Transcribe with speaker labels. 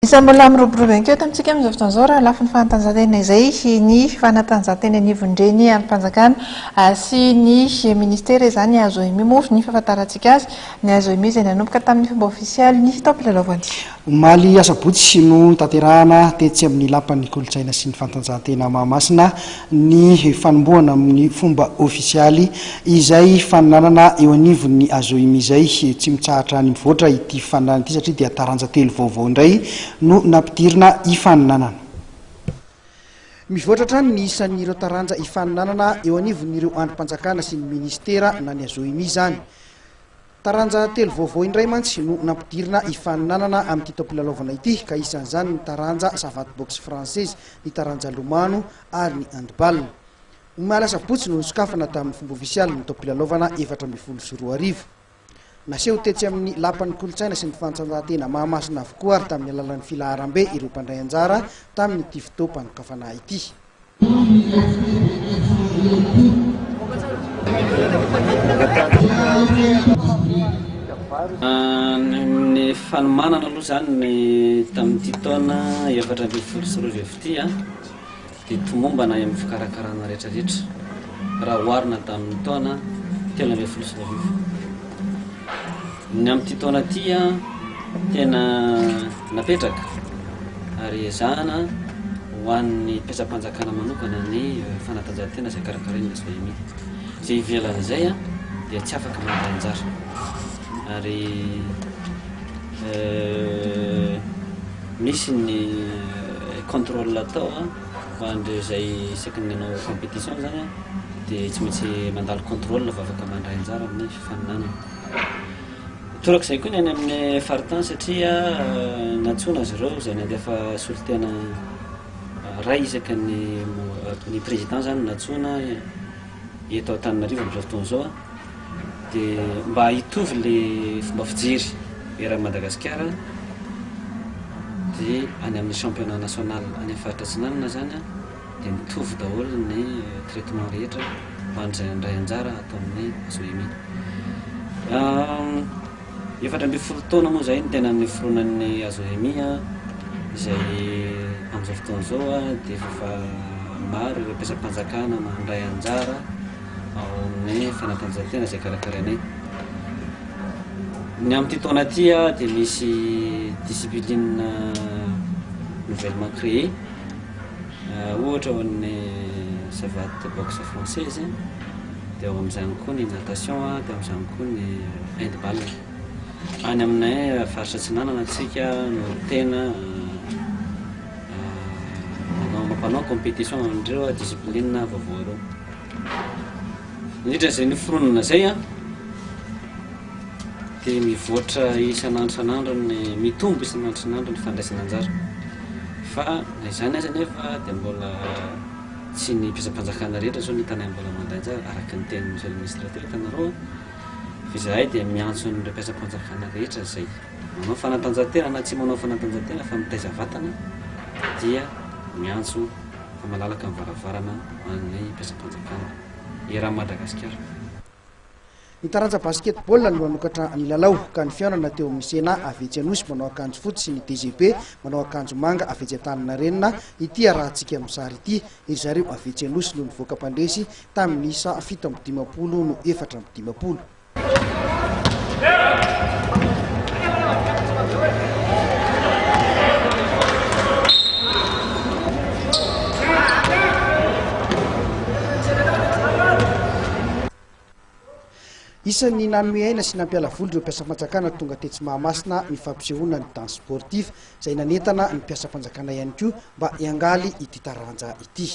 Speaker 1: Isa mbola miroborobo ihany koa tamintsika amin'izao fotoan'izao raha lafiny fanatanjahantena izay ny fanatanjahantena anivon-dreny alim-panjakana sy ny ministera izany azo mimofy ny fahafantarantsika azy ny azo izay nanomboka tamin'ny fomba ofisialy ny taom-pilalaovany.
Speaker 2: Omaly asabotsy no tanterahana tetsy amin'ny lapan'ny kolotsaina sy ny fanatanjahantena Mahamasina ny fanombohana amin'ny fomba ofisialy izay fananana eo anivon'ny azoimy izay tsy mitsahatra ny mivoatra ity fananana ity satria dia taranja telo vaovao indray no nampidirina ifaninanana. Mivoatra trany ny isan'ireo taranja ifaninanana eo anivon'ireo androm-panjakana sy ny ministera na ny azoimy izany. Taranja telo vaovao indray mantsy no nampidirina ifaninanana amin'ity taom-pilalaovana ity ka isan'izany ny taranja savate boxe française, ny taranja lomano ary ny handball. Omaly asabotsy no nisokafana tamin'ny fomba ofisialy ny taom-pilalaovana 2024. Naseho tetsy amin'ny lapan'ny kolotsaina sy ny fanatanjahantena Mahamasina avokoa ary tamin'ny alalan'ny filaharam-be ireo mpandray anjara tamin'ny ity fotoam-panokafana ity.
Speaker 3: Ny fanomanana aloha zany ny tamin'ity taona 2024 dia tomombana amin'ny fikarakarana rehetrarehetra raha oharina tamin'ny taona 2024. Ny amin'ity taona ity tena napetraka ary ezahana ho an'ny mpiasam-panjakana manokana ny fanatanjahantena izay karakaraina azoimy. Izay ivelan'izay dia tsy afaka mandray anjara ary misy ny contrôle atao ho an'ireo izay isaky ny nanao compétition zany dia tsy maintsy mandalo contrôle fa afaka mandray anjara amin'ny fifaninanana. Torak'izay koa ny any amin'ny faritan satria natsona azy ireo izay nandefa solitena ray isaky ny président zany natsona eto Antananarivo amin'izao fotoan'izao dia mba hitovy le fomba fijery era Madagasikara dia any amin'ny championnat national any amin'ny faritra Atsinanana zany dia mitovy daholo ny traitement rehetra ho an'izay handray anjara atao amin'ny azoimy. 2024 taona moa zay ny tena niforoanan'ny azoimy izay amin'izao fotoan'izao dia efa maro ireo mpiasam-panjakana mandray anjara ao amin'ny fanatanjahantena izay karakarainay. Ny amin'ity taona ity dia misy discipline nouvellement créé ohatra ho an'ny savate boxe française dia ao amin'izany koa ny natation dia ao amin'izany koa ny handball. Any aminay faritra Atsinanana antsika no tena mampanao compétition amin'ireo discipline vaovao ireo. Indrindra izay niforonana izay dia mivoatra isan'andro ny mitombo isan'andro ny fandraisana anjara fa na izany aza nefa dia mbola tsy ny mpiasam-panjakana rehetra zao ny tanay mbola mandray anjara araka ny tenin'ny monsieur le ministre teo tanareo fa izahay dia miantso n'ireo mpiasam-panjakana rehetra izay manao fanatanjahantena na tsy manao fanatanjahantena fa mitaiza vatana dia miantso fa malalaka amin'ny varavarana amin'ny mpiasam-panjakana era Madagasikara.
Speaker 2: Ny taranja basketball no manokatra ny lalao ka ny fiaonana teo amin'ny Sena Avetsy Anosy manao akanjo fotsy sy ny DGP manao akanjo manga Avetsy Antaninarenina ity arahantsika amin'ny sary ity iry zareo Avetsy Anosy no nivoaka mpandresy tamin'ny isa 7-20 no 4-20. Isan'ny nanome aina sy nampiala voly ireo mpiasam-panjakana tonga tetsy Mahamasina ny fampisehoana ny danse sportif izay nanentana ny mpiasam-panjakana ihany koa mba hiangaly ity taranja ity.